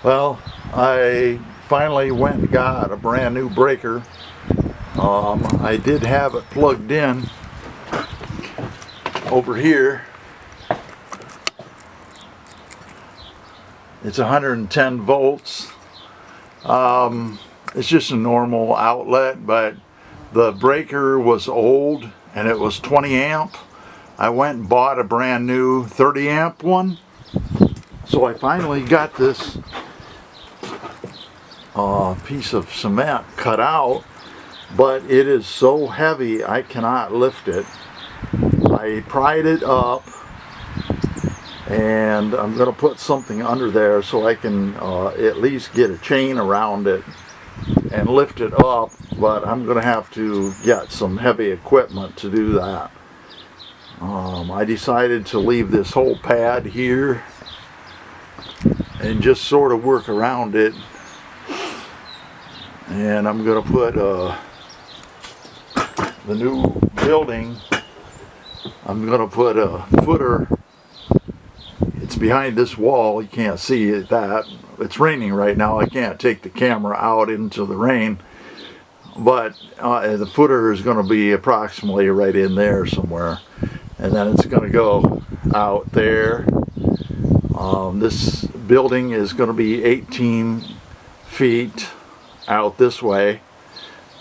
Well, I finally went and got a brand new breaker. I did have it plugged in over here. It's 110 volts. It's just a normal outlet, but the breaker was old and it was 20 amp. I went and bought a brand new 30 amp one. So I finally got this piece of cement cut out, but it is so heavy I cannot lift it. I pried it up, and I'm going to put something under there so I can at least get a chain around it and lift it up, but I'm going to have to get some heavy equipment to do that. I decided to leave this whole pad here and just sort of work around it, and I'm going to put the new building, I'm going to put a footer. It's behind this wall. You can't see it. That it's raining right now. I can't take the camera out into the rain, but the footer is going to be approximately right in there somewhere, and then it's going to go out there. This building is going to be 18 feet out this way,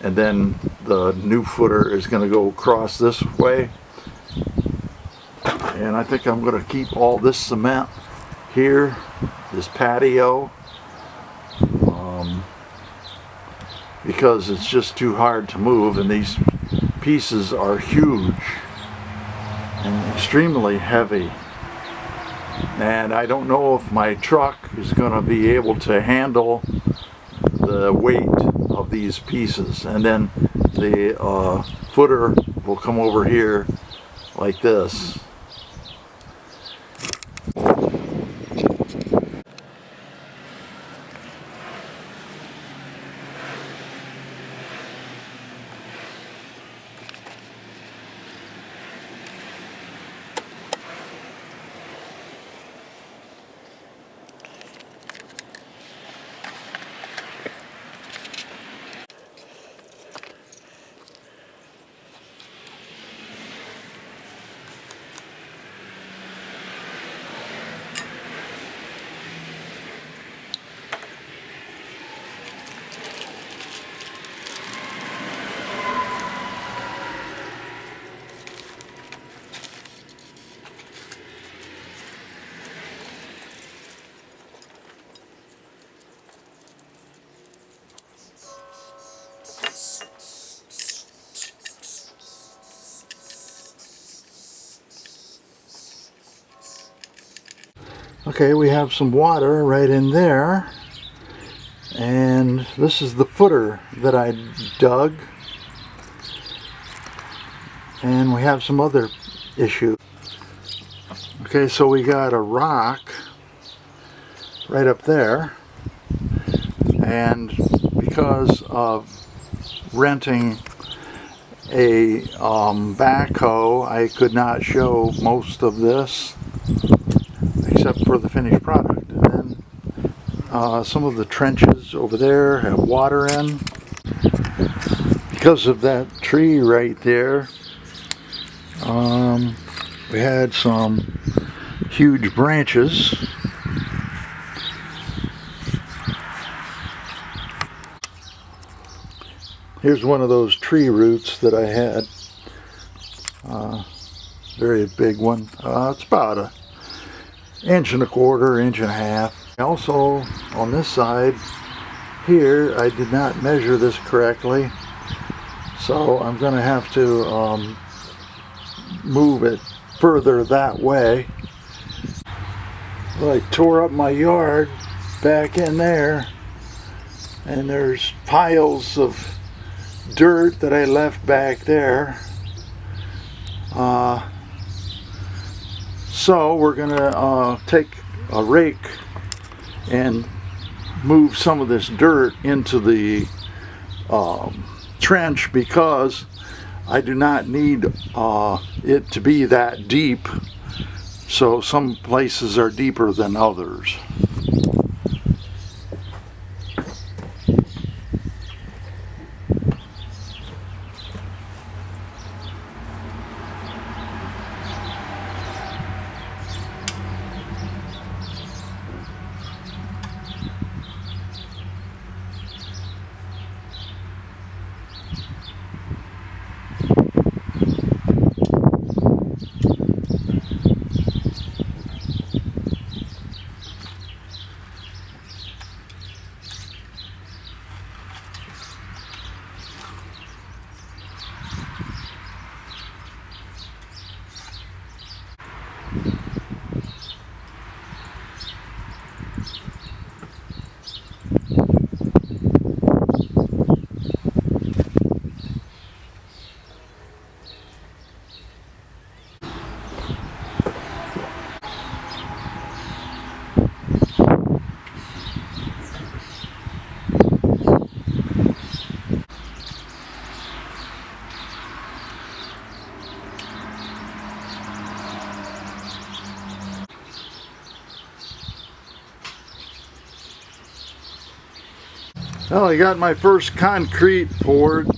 and then the new footer is going to go across this way. And I think I'm going to keep all this cement here, this patio, because it's just too hard to move, and these pieces are huge and extremely heavy. And I don't know if my truck is going to be able to handle the weight of these pieces. And then the footer will come over here like this. Okay, we have some water right in there, and this is the footer that I dug, and we have some other issues. Okay, so we got a rock right up there, and because of renting a backhoe, I could not show most of this except for the finished product. And then some of the trenches over there have water in. Because of that tree right there, we had some huge branches. Here's one of those tree roots that I had. Very big one. It's about an inch and a quarter, inch and a half. Also, on this side here, I did not measure this correctly, so I'm going to have to move it further that way. Well, I tore up my yard back in there, and there's piles of dirt that I left back there. So we're gonna take a rake and move some of this dirt into the trench, because I do not need it to be that deep. So some places are deeper than others. Well, I got my first concrete poured.